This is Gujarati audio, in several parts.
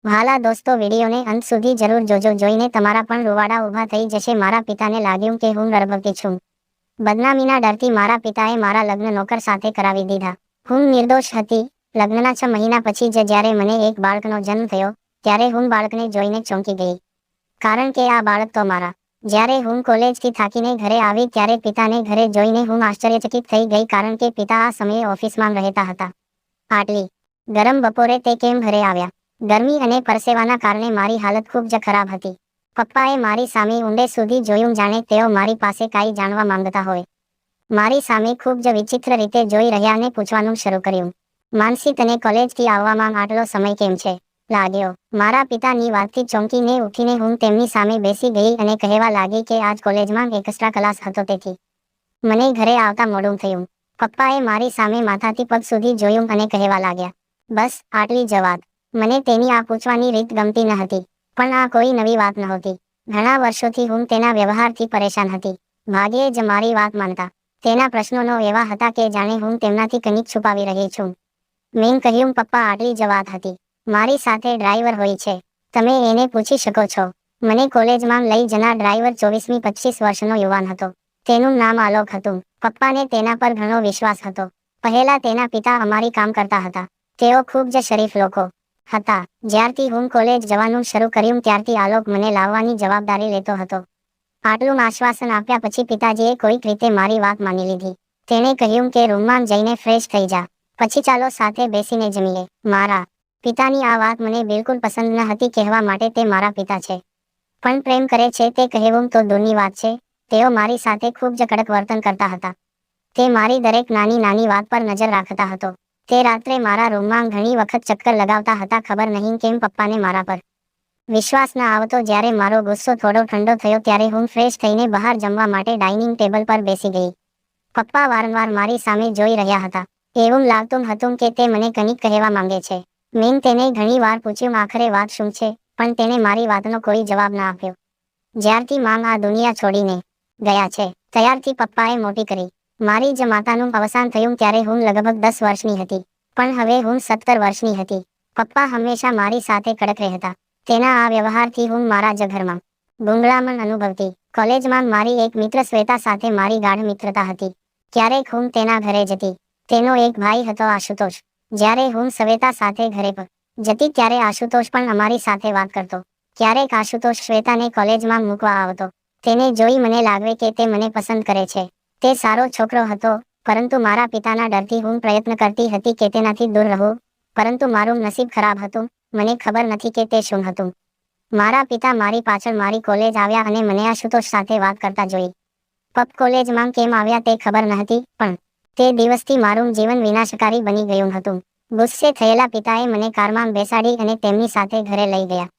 વહાલા દોસ્તો, વિડીયોને અંત સુધી જરૂર જોજો. જોઈને તમારા પણ રૂવાડા ઊભા થઈ જશે. મારા પિતાને લાગ્યું કે હું ગર્ભવતી છું. બદનામીના ડરથી મારા પિતાએ મારા લગ્ન નોકર સાથે કરાવી દીધા. હું નિર્દોષ હતી. લગ્નના 6 મહિના પછી જ જ્યારે મને એક બાળકનો જન્મ થયો, ત્યારે હું બાળકને જોઈને ચોંકી ગઈ. કારણ કે આ બાળક તો મારા. જ્યારે હું કોલેજથી થાકીને ઘરે આવી ત્યારે પિતાને ઘરે જોઈને હું આશ્ચર્યચકિત થઈ ગઈ, કારણ કે પિતા આ સમયે ઓફિસમાં રહેતા હતા. આટલી ગરમ બપોરે તે કેમ ઘરે આવ્યા? ગરમી અને પરસેવાના કારણે મારી હાલત ખૂબ જ ખરાબ હતી. પપ્પાએ મારી સામે ઊંડે સુધી જોયું, જાણે તેઓ મારી પાસે કાંઈ જાણવા માંગતા હોય. મારી સામે ખૂબ જ વિચિત્ર રીતે જોઈ રહ્યા અને પૂછવાનું શરૂ કર્યું, માનસી, તને કોલેજથી આવવામાં આટલો સમય કેમ છે લાગ્યો? મારા પિતાની વાતથી ચોંકીને ઉઠીને હું તેમની સામે બેસી ગઈ અને કહેવા લાગી કે આજ કોલેજમાં એક્સ્ટ્રા ક્લાસ હતો, તેથી મને ઘરે આવતા મોડું થયું. પપ્પાએ મારી સામે માથાથી પગ સુધી જોયું અને કહેવા લાગ્યા, બસ આટલી જ વાત. મને તેની આ પૂછવાની રીત ગમતી ન હતી, પણ આ કોઈ નવી વાત નહોતી. ઘણા વર્ષોથી હું તેના વ્યવહારથી પરેશાન હતી. ભાગ્યે જ મારી વાત માનતા. તેના પ્રશ્નોનો એવા હતા કે જાણે હું તેમનાથી કંઈક છુપાવી રહી છું. મેં કહ્યું, પપ્પા, આટલી જ વાત હતી. મારી સાથે ડ્રાઈવર હોય છે, તમે એને પૂછી શકો છો. મને કોલેજમાં લઈ જનાર ડ્રાઈવર 24-25 વર્ષનો યુવાન હતો. તેનું નામ આલોક હતું. પપ્પાને તેના પર ઘણો વિશ્વાસ હતો. પહેલા તેના પિતા અમારી કામ કરતા હતા. તેઓ ખૂબ જ શરીફ લોકો હતા. જ્યારથી હું કોલેજ જવાનું શરૂ કર્યું ત્યારથી આલોક મને લાવવાની જવાબદારી લેતો હતો. આટલું આશ્વાસન આપ્યા પછી પિતાજીએ કોઈક રીતે મારી વાત માની લીધી. તેણે કહ્યું કે રૂમમાં જઈને ફ્રેશ થઈ જા, પછી ચાલો સાથે બેસીને જમીએ. મારા પિતાની આ વાત મને બિલકુલ પસંદ ન હતી. કહેવા માટે તે મારા પિતા છે, પણ પ્રેમ કરે છે તે કહેવું તો દૂરની વાત છે. તેઓ મારી સાથે ખૂબ જ કડક વર્તન કરતા હતા. તે મારી દરેક નાની નાની વાત પર નજર રાખતા હતો. તે રાત્રે મારા રૂમમાં ઘણી વખત ચક્કર લગાવતા હતા. ખબર નહીં કેમ પપ્પાને મારા પર વિશ્વાસ ન આવતો. જ્યારે મારો ગુસ્સો થોડો ઠંડો થયો ત્યારે હું ફ્રેશ થઈને બહાર જમવા માટે ડાઇનિંગ ટેબલ પર બેસી ગઈ. પપ્પા વારંવાર મારી સામે જોઈ રહ્યા હતા. એવું લાગતું હતું કે તે મને કંઈક કહેવા માંગે છે. મેં તેને ઘણી વાર પૂછ્યું, આખરે વાત શું છે, પણ તેણે મારી વાતનો કોઈ જવાબ ન આપ્યો. જ્યારથી માં આ દુનિયા છોડીને ગયા છે ત્યારથી પપ્પાએ મોટી કરી. મારી જ માતાનું અવસાન થયું ત્યારે હું લગભગ 10 વર્ષની હતી, પણ હવે હું 17 વર્ષની હતી. પપ્પા હંમેશા મારી સાથે કડક રહેતા. તેના આ વ્યવહારથી હું મારા જ ઘરમાં ગુંગળામણ અનુભવતી. કોલેજમાં મારી એક મિત્ર શ્વેતા સાથે મારી ગાઢ મિત્રતા હતી. ક્યારેક હું તેના ઘરે જતી. તેનો એક ભાઈ હતો, આશુતોષ. જ્યારે હું શ્વેતા સાથે ઘરે પર જતી ત્યારે આશુતોષ પણ અમારી સાથે વાત કરતો. ક્યારેક આશુતોષ શ્વેતાને કોલેજમાં મૂકવા આવતો. તેને જોઈ મને લાગે કે તે મને પસંદ કરે છે. તે સારો છોકરો હતો, પરંતુ મારા પિતાના ડરથી હું પ્રયત્ન કરતી હતી કે તેનાથી દૂર રહું. પરંતુ મારું નસીબ ખરાબ હતું. મને ખબર નથી કે તે શું હતું. મારા પિતા મારી પાછળ મારી કોલેજ આવ્યા અને મને આશુતોષ સાથે વાત કરતા જોઈ. પપ કોલેજમાં કેમ આવ્યા તે ખબર નહોતી, પણ તે દિવસથી મારું જીવન વિનાશકારી બની ગયું હતું. ગુસ્સે થયેલા પિતાએ મને કારમાં બેસાડી અને તેમની સાથે ઘરે લઈ ગયા.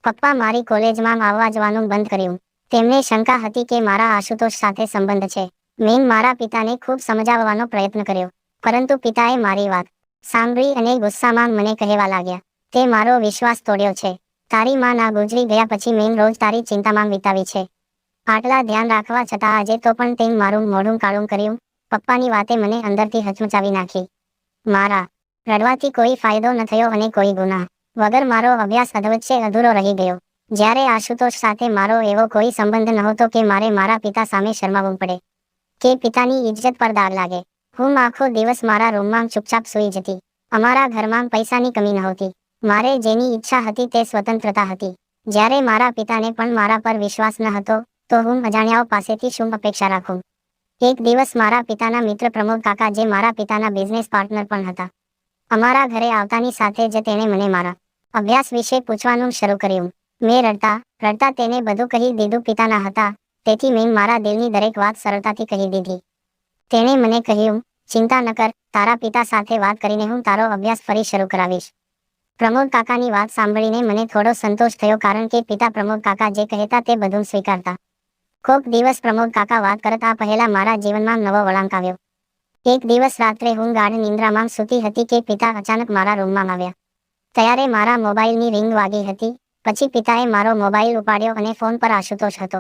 પપ્પા મારી કોલેજમાં આવવા જવાનું બંધ કર્યું. તેમને શંકા હતી કે મારા આશુતોષ સાથે સંબંધ છે. મેં મારા પિતાને ખૂબ સમજાવવાનો પ્રયત્ન કર્યો, પરંતુ પિતાએ મારી વાત સાંભળી અને ગુસ્સામાં મને કહેવા લાગ્યા, તે મારો વિશ્વાસ તોડ્યો છે. તારી માં ના ગુજરી ગયા પછી મેં રોજ તારી ચિંતામાં વિતાવી છે. આટલા ધ્યાન રાખવા છતાં આજે તો પણ તેમ મારું મોઢું કાળું કર્યું. પપ્પાની વાતે મને અંદરથી હચમચાવી નાખી. મારા રડવાથી કોઈ ફાયદો ન થયો અને કોઈ ગુનાહ વગર મારો અભ્યાસ અધવચ્ચે અધૂરો રહી ગયો. જ્યારે આશુતોષ સાથે મારો એવો કોઈ સંબંધ નહોતો કે મારે મારા પિતા સામે શરમાવવું પડે કે પિતાની ઇજ્જત પર દાગ લાગે. હું આખો દિવસ મારા રૂમમાં ચૂપચાપ સૂઈ જતી. અમારા ઘરમાં પૈસાની કમી નહોતી. મારે જેની ઈચ્છા હતી તે સ્વતંત્રતા હતી. જ્યારે મારા પિતાને પણ મારા પર વિશ્વાસ ન હતો, તો હું અજાણ્યાઓ પાસેથી શું અપેક્ષા રાખું? એક દિવસ મારા પિતાના મિત્ર પ્રમોદ કાકા, જે મારા પિતાના બિઝનેસ પાર્ટનર પણ હતા, અમારા ઘરે આવતાની સાથે જ તેણે મને મારા અભ્યાસ વિશે પૂછવાનું શરૂ કર્યું. મેં રડતા રડતા તેને બધું કહી દીધું. પિતાના હતા, તેથી મેં મારા દિલની દરેક વાત સરળતાથી કહી દીધી. તેણે મને કહ્યું, ચિંતા ન કર, તારા પિતા સાથે વાત કરીને હું તારો અભ્યાસ ફરી શરૂ કરાવીશ. પ્રમોદ કાકાની વાત સાંભળીને મને થોડો સંતોષ થયો, કારણ કે પિતા પ્રમોદ કાકા જે કહેતા તે બધું સ્વીકારતા. કોક દિવસ પ્રમોદ કાકા વાત કરતા પહેલા મારા જીવનમાં નવો વળાંક આવ્યો. એક દિવસ રાત્રે હું ગાઢ નિંદ્રામાં સૂતી હતી કે પિતા અચાનક મારા રૂમમાં આવ્યા. ત્યારે મારા મોબાઈલની રિંગ વાગી હતી. પછી પિતાએ મારો મોબાઈલ ઉપાડ્યો અને ફોન પર આશુતોષ હતો.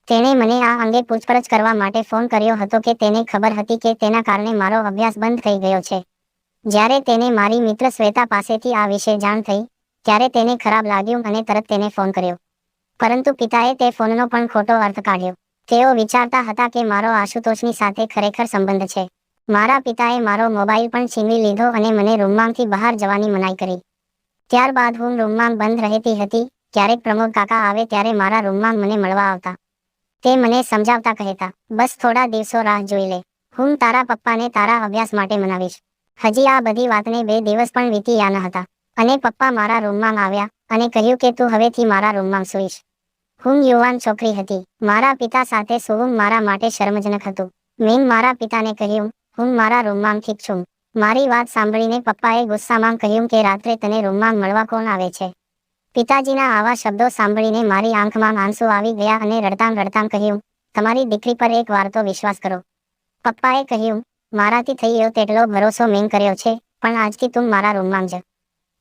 તેણે મને આ અંગે પૂછપરછ કરવા માટે ફોન કર્યો હતો કે તેને ખબર હતી કે તેના કારણે મારો અભ્યાસ બંધ થઈ ગયો છે. જ્યારે તેને મારી મિત્ર શ્વેતા પાસેથી આ વિશે જાણ થઈ, ત્યારે તેને ખરાબ લાગ્યું અને તરત તેને ફોન કર્યો. પરંતુ પિતાએ તે ફોનનો પણ ખોટો અર્થ કાઢ્યો. તેઓ વિચારતા હતા કે મારો આશુતોષની સાથે ખરેખર સંબંધ છે. મારા પિતાએ મારો મોબાઈલ પણ છીનવી લીધો અને મને રૂમમાંથી બહાર જવાની મનાઈ કરી. ત્યારબાદ હું રૂમમાં બંધ રહેતી હતી. ક્યારેક પ્રમોદ કાકા આવે ત્યારે મારા રૂમમાં મને મળવા આવતા. તે મને સમજાવતા કહેતા, બસ થોડા દિવસો રાહ જોઈ લે, હું તારા પપ્પાને તારા અભ્યાસ માટે મનાવીશ. હજી આ બધી વાતને 2 દિવસ પણ વીત્યા ન હતા અને પપ્પા મારા રૂમમાં આવ્યા અને કહ્યું કે તું હવેથી મારા રૂમમાં સૂઈશ. હું યુવાન છોકરી હતી. મારા પિતા સાથે સૂવું મારા માટે શરમજનક હતું. મેં મારા પિતાને કહ્યું, હું મારા રૂમમાં ઠીક છું. મારી વાત સાંભળીને પપ્પાએ ગુસ્સામાં કહ્યું કે રાત્રે તને રૂમમાં મળવા કોણ આવે છે? પિતાજીના આવા શબ્દો સાંભળીને મારી આંખમાં આંસુ આવી ગયા અને રડતાં રડતાં કહ્યું, તમારી દીકરી પર એક વાર તો વિશ્વાસ કરો. પપ્પાએ કહ્યું, મારાથી થયો તેટલો ભરોસો મેં કર્યો છે, પણ આજથી તું મારા રૂમમાં જ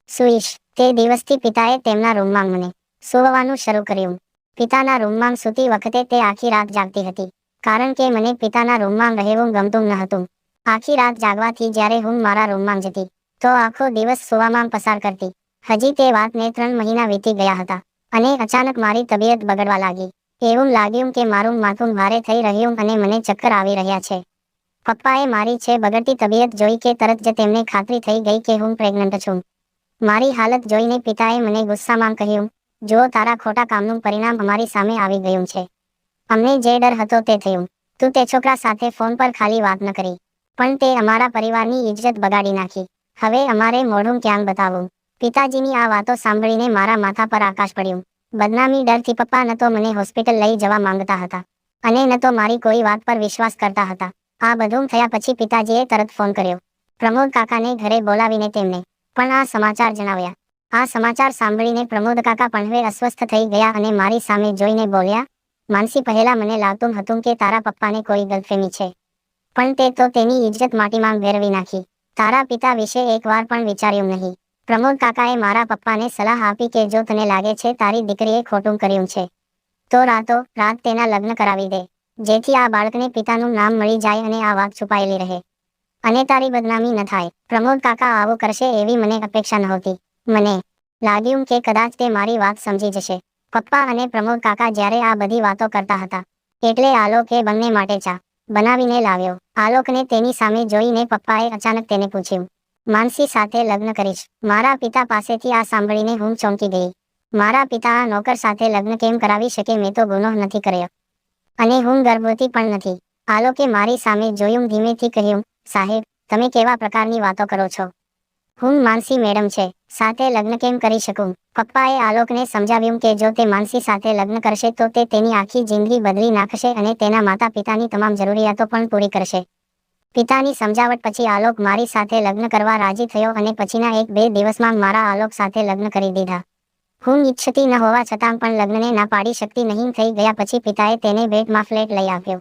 સૂઈશ. તે દિવસથી પિતાએ તેમના રૂમમાં મને સૂવવાનું શરૂ કર્યું. પિતાના રૂમમાં સૂતી વખતે તે આખી રાત જાગતી હતી, કારણ કે મને પિતાના રૂમમાં રહેવું ગમતું ન હતું. આખી રાત જાગવાથી જ્યારે હું મારા રૂમમાં જતી, તો આખો દિવસ સૂવામાં પસાર કરતી. હજી તે વાતને 3 મહિના વીતી ગયા હતા અને અચાનક મારી તબિયત બગડવા લાગી. એવું લાગ્યું કે મારું માથું ભારે થઈ રહ્યું અને મને ચક્કર આવી રહ્યા છે. પપ્પાએ મારી બગડતી તબિયત જોઈ કે તરત જ તેમને ખાતરી થઈ ગઈ કે હું પ્રેગ્નન્ટ છું. મારી હાલત જોઈને પિતાએ મને ગુસ્સામાં કહ્યું, જો તારા ખોટા કામનું પરિણામ અમારી સામે આવી ગયું છે. અમને જે ડર હતો તે થયું. તું તે છોકરા સાથે ફોન પર ખાલી વાત ન કરી, પણ તે અમારા પરિવારની ઇજ્જત બગાડી નાખી. હવે અમારે મોઢું ક્યાં બતાવવું? પિતાજીની આ વાતો સાંભળીને મારા માથા પર આકાશ પડ્યું. બદનામી ડરથી પપ્પા ન તો મને હોસ્પિટલ લઈ જવા માંગતા હતા અને ન તો મારી કોઈ વાત પર વિશ્વાસ કરતા હતા. આ બધું થયા પછી પિતાજીએ તરત ફોન કર્યો. પ્રમોદ કાકાને ઘરે બોલાવીને તેમને પણ આ સમાચાર જણાવ્યા. આ સમાચાર સાંભળીને પ્રમોદ કાકા પણ હવે અસ્વસ્થ થઈ ગયા અને મારી સામે જોઈને બોલ્યા, માનસી, પહેલા મને લાગતું હતું કે તારા પપ્પાને કોઈ ગલતફહેમી છે, પણ તે તો તેની ઇજ્જત માટીમાં ફેરવી નાખી. તારા પિતા વિશે એકવાર પણ વિચાર્યું નહીં. પ્રમોદ કાકાએ મારા પપ્પાને સલાહ આપી કે જો તને લાગે છે તારી દીકરીએ ખોટું કર્યું છે, તો રાત તેના લગ્ન કરાવી દે, જેથી આ બાળકને પિતાનું નામ મળી જાય અને આ વાત છુપાયેલી રહે અને તારી બદનામી ન થાય. પ્રમોદ કાકા આવું કરશે એવી મને અપેક્ષા નહોતી. મને લાગ્યું કે કદાચ તે મારી વાત સમજી જશે. પપ્પા અને પ્રમોદ કાકા જ્યારે આ બધી વાતો કરતા હતા એટલે આલોકે બંને માટે ચા બનાવીને લાવ્યો. આલોકને તેની સામે જોઈને પપ્પાએ અચાનક તેને પૂછ્યું, માનસી સાથે લગ્ન કરીશ? મારા પિતા પાસેથી આ સાંભળીને હું ચોંકી ગઈ. મારા પિતા આ નોકર સાથે લગ્ન કેમ કરાવી શકે? મેં તો ગુનો નથી કર્યો અને હું ગર્ભવતી પણ નથી. આલોકે મારી સામે જોયું, ધીમેથી કહ્યું, સાહેબ, તમે કેવા પ્રકારની વાતો કરો છો? હું માનસી મેડમ છે, સાથે લગ્ન કેમ કરી શકું? પપ્પાએ આલોકને સમજાવ્યું કે જો તે માનસી સાથે લગ્ન કરશે તો તે તેની આખી જિંદગી બદલી નાખશે અને તેના માતા પિતાની તમામ જરૂરિયાતો પણ પૂરી કરશે. પિતાની સમજાવટ પછી આલોક મારી સાથે લગ્ન કરવા રાજી થયો અને પછીના 1-2 દિવસમાં મારા આલોક સાથે લગ્ન કરી દીધા. હું ઈચ્છતી ન હોવા છતાં પણ લગ્નને ના પાડી શકતી નહીં થઈ ગયા પછી પિતાએ તેને ભેટમાં ફ્લેટ લઈ આપ્યો.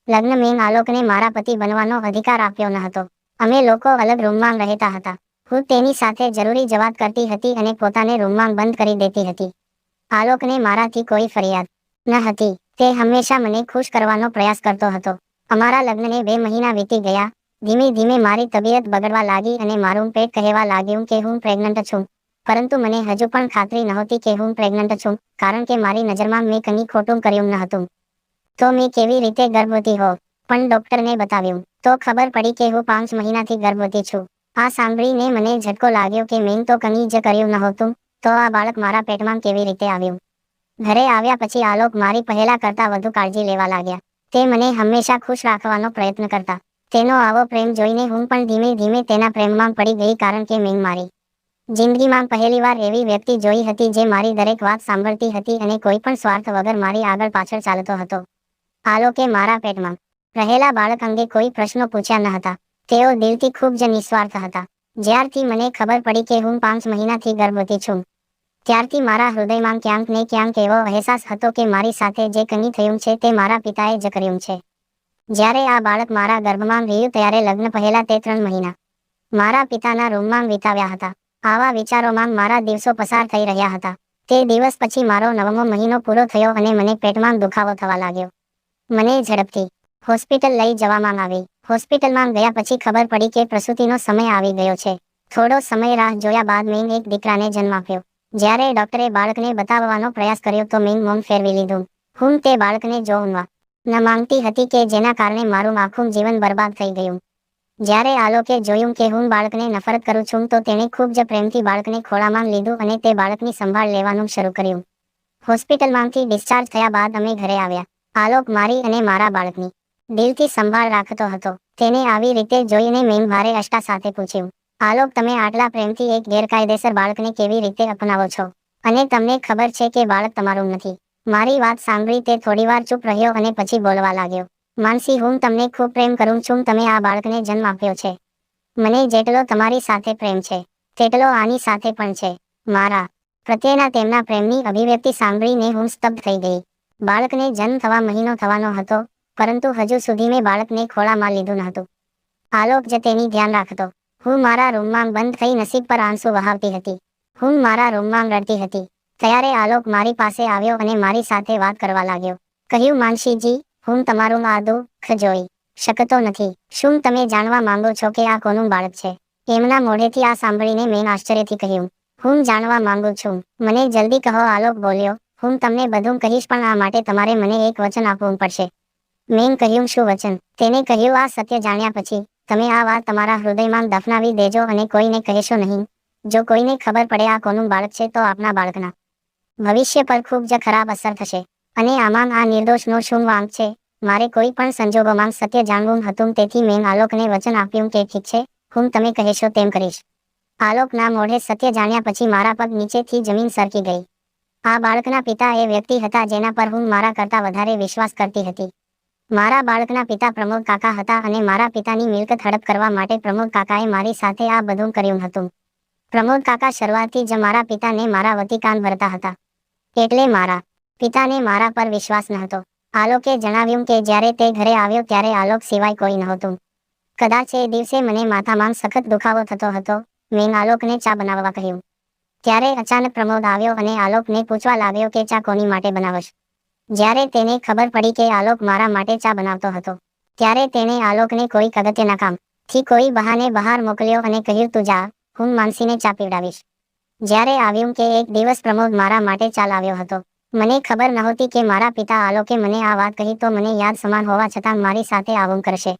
લગ્ન મેં આલોકને મારા પતિ બનવાનો અધિકાર આપ્યો ન હતો. અમે લોકો અલગ રૂમમાં રહેતા હતા. હું તેની સાથે જરૂરી જ વાત કરતી હતી અને પોતાને રૂમમાં બંધ કરી દેતી હતી. આલોકને મારાથી કોઈ ફરિયાદ ન હતી. તે હંમેશા મને ખુશ કરવાનો પ્રયાસ કરતો હતો. અમારા લગ્નને 2 મહિના વીતી ગયા. ધીમે ધીમે મારી તબિયત બગડવા લાગી અને મારું પેટ કહેવા લાગ્યું કે હું પ્રેગ્નન્ટ છું. પરંતુ મને હજુ પણ ખાતરી નહોતી કે હું પ્રેગ્નન્ટ છું, કારણ કે મારી નજરમાં મેં કંઈ ખોટું કર્યું ન હતું. તો મેં કેવી રીતે ગર્ભવતી હોઉં? પણ ડોક્ટરને બતાવ્યું તો ખબર પડી કે હું 5 મહિનાથી ગર્ભવતી છું. આ સાંભળીને મને ઝટકો લાગ્યો કે મેં તો કંઈ જ કર્યું નહોતું, તો આ બાળક મારા પેટમાં કેવી રીતે આવ્યું? ઘરે આવ્યા પછી આલોક મારી પહેલા કરતાં વધુ કાળજી લેવા લાગ્યા. તે મને હંમેશા ખુશ રાખવાનો પ્રયત્ન કરતા. તેનો આવો પ્રેમ જોઈને હું પણ ધીમે ધીમે તેના પ્રેમમાં પડી ગઈ, કારણ કે મેં મારી જિંદગીમાં પહેલીવાર એવી વ્યક્તિ જોઈ હતી જે મારી દરેક વાત સાંભળતી હતી અને કોઈ પણ સ્વાર્થ વગર મારી આગળ પાછળ ચાલતો હતો. આલોકે મારા પેટમાં રહેલા બાળક અંગે કોઈ પ્રશ્નો પૂછ્યા ન હતા. તેઓ દિલથી ખૂબ જ નિસ્વાર્થ હતા. જ્યારથી મને ખબર પડી કે હું 5 મહિનાથી ગર્ભવતી છું, ત્યારથી મારા હૃદયમાં ક્યાંક ને ક્યાંક એવો અહેસાસ હતો કે મારી સાથે જે કંઈ થયું છે તે મારા પિતાએ જ કર્યું છે. જ્યારે આ બાળક મારા ગર્ભમાં રહ્યું ત્યારે લગ્ન પહેલા તે 3 મહિના મારા પિતાના રૂમમાં વિતાવ્યા હતા. આવા વિચારોમાં મારા દિવસો પસાર થઈ રહ્યા હતા. તે દિવસ પછી મારો 9મો મહિનો પૂરો થયો અને મને પેટમાં દુખાવો થવા લાગ્યો. મને ઝડપથી હોસ્પિટલ લઈ જવામાં આવી. હોસ્પિટલમાં ગયા પછી ખબર પડી કે પ્રસૂતિનો સમય આવી ગયો છે. થોડો સમય રાહ જોયા બાદ મેં એક દીકરાને જન્મ આપ્યો. જ્યારે ડોક્ટરે બાળકને બતાવવાનો પ્રયાસ કર્યો તો મેં મૌન ફેરવી લીધું. હું તે બાળકને જોવા ન માંગતી હતી કે જેના કારણે મારું આખું જીવન બરબાદ થઈ ગયું. જ્યારે આલોકે જોયું કે હું બાળકને નફરત કરું છું તો તેણે ખૂબ જ પ્રેમથી બાળકને ખોળામાં લીધું અને તે બાળકની સંભાળ લેવાનું શરૂ કર્યું. હોસ્પિટલમાંથી ડિસ્ચાર્જ થયા બાદ અમે ઘરે આવ્યા. આલોક મારી અને મારા બાળકની દિલથી સંભાળ રાખતો હતો. તેને આવી રીતે જોઈને મેં ભારે આસ્થા સાથે પૂછ્યું, આલોક, તમે આટલા પ્રેમથી એક ગેરકાયદેસર બાળકને કેવી રીતે અપનાવો છો? અને તમને ખબર છે કે બાળક તમારું નથી? મારી વાત સાંભળી તે થોડીવાર ચૂપ રહ્યો અને પછી બોલવા લાગ્યો. માનસી, હું તમને ખૂબ પ્રેમ કરું છું. તમે આ બાળકને જન્મ આપ્યો છે. મને જેટલો તમારી સાથે પ્રેમ છે તેટલો આની સાથે પણ છે. મારા પ્રત્યેના તેમના પ્રેમની અભિવ્યક્તિ સાંભળીને હું સ્તબ્ધ થઈ ગઈ. બાળકને જન્મ થવા મહિનો થવાનો હતો, પરંતુ હજુ સુધી મેં બાળકને ખોળામાં લીધું ન હતું. આલોક જ તેની ધ્યાન રાખતો. હું મારા રૂમમાં બંધ થઈ નસીબ પર આંસુ વહાવતી હતી. હું મારા રૂમમાં રડતી હતી. ત્યારે આલોક મારી પાસે આવ્યો અને મારી સાથે વાત કરવા લાગ્યો. કહ્યું, માનસીજી, હું તમારું આ દુઃખ જોઈ શકતો નથી. શું તમે જાણવા માંગો છો કે આ કોનું બાળક છે? એમના મોઢેથી આ સાંભળીને મેં આશ્ચર્યથી કહ્યું, હું જાણવા માંગુ છું. મને જલ્દી કહો, આલોક બોલ્યો. હું તમને બધું કહીશ, પણ આ માટે તમારે મને એક વચન આપવું પડશે. મેં કહ્યું, શું વચન? તેને કહ્યું, આ સત્ય જાણ્યા પછી તમે આ વાત તમારા હૃદયમાં દફનાવી દેજો અને કોઈને કહેશો નહીં. જો કોઈને ખબર પડે આ કોનું બાળક છે તો આપના બાળકના ભવિષ્ય પર ખૂબ જ ખરાબ અસર થશે. અને આમાં આ નિર્દોષનો શું વાંક છે? મારે કોઈ પણ સંજોગોમાં સત્ય જાણવું હતું, તેથી મેં આલોકને વચન આપ્યું કે ઠીક છે, હું તમે કહેશો તેમ કરીશ. આલોકના મોઢે સત્ય જાણ્યા પછી મારા પગ નીચેથી જમીન સરકી ગઈ. આ બાળકના પિતા એ વ્યક્તિ હતા જેના પર હું મારા કરતાં વધારે વિશ્વાસ કરતી હતી. મારા બાળકના પિતા પ્રમોદ કાકા હતા અને મારા પિતાની મિલકત હડપ કરવા માટે પ્રમોદ કાકાએ મારી સાથે આ બધું કર્યું હતું. પ્રમોદ કાકા શરૂઆતથી જ મારા પિતાને મારા વતી કાન ભરતા હતા. એટલે મારા પિતાને મારા પર વિશ્વાસ ન હતો. આલોકે જણાવ્યું કે જ્યારે તે ઘરે આવ્યો ત્યારે આલોક સિવાય કોઈ નહોતું. કદાચ એ દિવસે મને માથામાં સખત દુખાવો થતો હતો. મેં આલોકને ચા બનાવવા કહ્યું. ત્યારે અચાનક પ્રમોદ આવ્યો અને આલોકને પૂછવા લાગ્યો કે ચા કોની માટે બનાવશ? જ્યારે તેને ખબર પડી કે આલોક મારા માટે ચા બનાવતો હતો, ત્યારે તેણે આલોકને કોઈ અગત્યના કામથી કોઈ બહાને બહાર મોકલ્યો અને કહ્યું, તું જા, હું માનસીને ચા પીવડાવીશ. જ્યારે આવ્યું કે એક દિવસ પ્રમોદ મારા માટે ચા લાવ્યો હતો. મને ખબર નહોતી કે મારા પિતા આલોકે મને આ વાત કહી તો મને યાદ સમાન હોવા છતાં મારી સાથે આવું કરશે.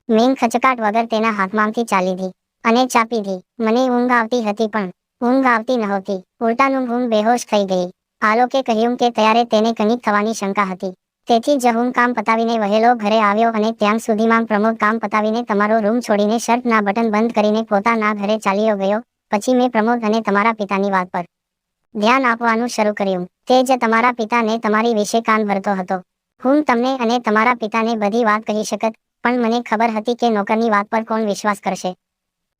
મેં ખચકાટ વગર તેના હાથમાંથી ચા લીધી અને ચા પીધી. મને ઊંઘ આવતી હતી, પણ ઊંઘ આવતી નહોતી. ઉલટાનું હું બેહોશ થઈ ગઈ. આલોકે કહ્યું કે ત્યારે તેને કંઈક થવાની શંકા હતી. તેથી જ હું કામ પતાવીને વહેલો ઘરે આવ્યો અને ત્યાં સુધીમાં પ્રમોદ કામ પતાવીને તમારો રૂમ છોડીને શર્ટના બટન બંધ કરીને પોતાના ઘરે ચાલ્યો ગયો. પછી મેં પ્રમોદ અને તમારા પિતાની વાત પર ધ્યાન આપવાનું શરૂ કર્યું. તે જ તમારા પિતાને તમારી વિશે કાન ભરતો હતો. હું તમને અને તમારા પિતાને બધી વાત કહી શકત, પણ મને ખબર હતી કે નોકરની વાત પર કોણ વિશ્વાસ કરશે.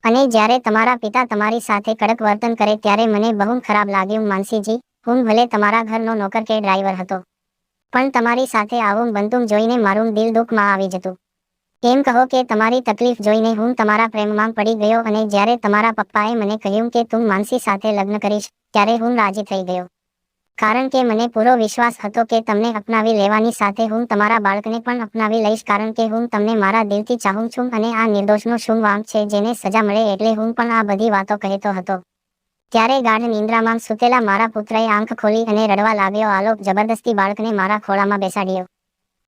અને જ્યારે તમારા પિતા તમારી સાથે કડક વર્તન કરે ત્યારે મને બહુ ખરાબ લાગ્યું. માનસીજી, હું ભલે તમારા ઘરનો નોકર કે ડ્રાઈવર હતો, પણ તમારી સાથે આવું બનતું જોઈને મારું દિલ દુઃખમાં આવી જતું. એમ કહો કે તમારી તકલીફ જોઈને હું તમારા પ્રેમમાં પડી ગયો અને જ્યારે તમારા પપ્પાએ મને કહ્યું કે તું માનસી સાથે લગ્ન કરીશ, ત્યારે હું રાજી થઈ ગયો. કારણ કે મને પૂરો વિશ્વાસ હતો કે તમને અપનાવી લેવાની સાથે હું તમારા બાળકને પણ અપનાવી લઈશ, કારણ કે હું તમને મારા દિલથી ચાહું છું અને આ નિર્દોષનો શું વાંક છે જેને સજા મળે એટલે હું પણ આ બધી વાતો કહેતો હતો. ત્યારે ગાઢ નિંદ્રામાં સૂતેલા મારા પુત્રએ આંખ ખોલી અને રડવા લાગ્યો. આલોક જબરદસ્તી બાળકને મારા ખોળામાં બેસાડ્યો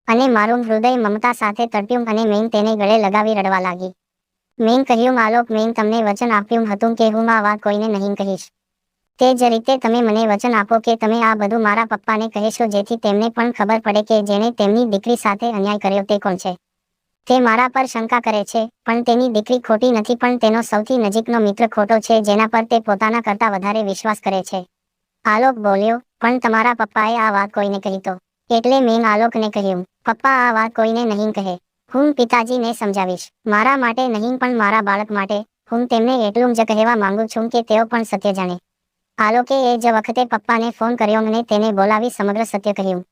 અને મારું હૃદય મમતા સાથે તડપ્યું અને મેં તેને ગળે લગાવી રડવા લાગી. મેં કહ્યું, આલોક, મેં તમને વચન આપ્યું હતું કે હું આ વાત કોઈને નહીં કહીશ. તે જ રીતે તમે મને વચન આપો કે તમે આ બધું મારા પપ્પાને કહેશો, જેથી તેમને પણ ખબર પડે કે જેણે તેમની દીકરી સાથે અન્યાય કર્યો તે કોણ છે. તે મારા પર શંકા કરે છે, પણ તેની દીકરી ખોટી નથી, પણ તેનો સૌથી નજીકનો મિત્ર ખોટો છે જેના પર તે પોતાના કરતાં વધારે વિશ્વાસ કરે છે. આલોક બોલ્યો, પણ તમારા પપ્પાએ આ વાત કોઈને કહી તો? એટલે મેં આલોકને કહ્યું, પપ્પા આ વાત કોઈને નહીં કહે. હું પિતાજીને સમજાવીશ. મારા માટે નહીં, પણ મારા બાળક માટે. હું તેમને એટલું જ કહેવા માંગુ છું કે તેઓ પણ સત્ય જાણે. આલોકે એ જ વખતે પપ્પાને ફોન કર્યો અને તેને બોલાવી સમગ્ર સત્ય કહ્યું.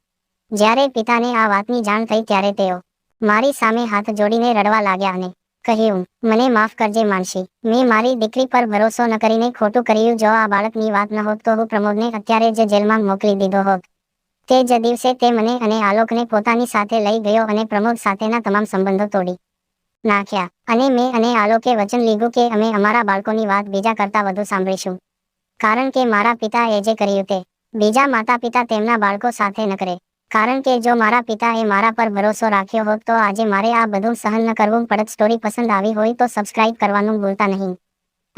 જ્યારે પિતાને આ વાતની જાણ થઈ ત્યારે તેઓ મારી સામે હાથ જોડીને રડવા લાગ્યા અને કહ્યું, મને માફ કરજે માનસી. મેં મારી દીકરી પર ભરોસો ન કરીને ખોટું કર્યું. જો આ બાળકની વાત ન હોત તો હું પ્રમોદને અત્યારે જ જેલમાં મોકલી દીધો હોત. તે જ દિવસે તે મને અને આલોકને પોતાની સાથે લઈ ગયો અને પ્રમોદ સાથેના તમામ સંબંધો તોડી નાખ્યા. અને મેં અને આલોકે વચન લીધું કે અમે અમારા બાળકોની વાત બીજા કરતાં વધુ સાંભળીશું. કારણ કે મારા પિતાએ જે કર્યું તે બીજા માતા પિતા તેમના બાળકો સાથે ન કરે. કારણ કે જો મારા પિતાએ મારા પર ભરોસો રાખ્યો હોત તો આજે મારે આ બધું સહન ન કરવું પડત. સ્ટોરી પસંદ આવી હોય તો સબસ્ક્રાઇબ કરવાનું ભૂલતા નહીં.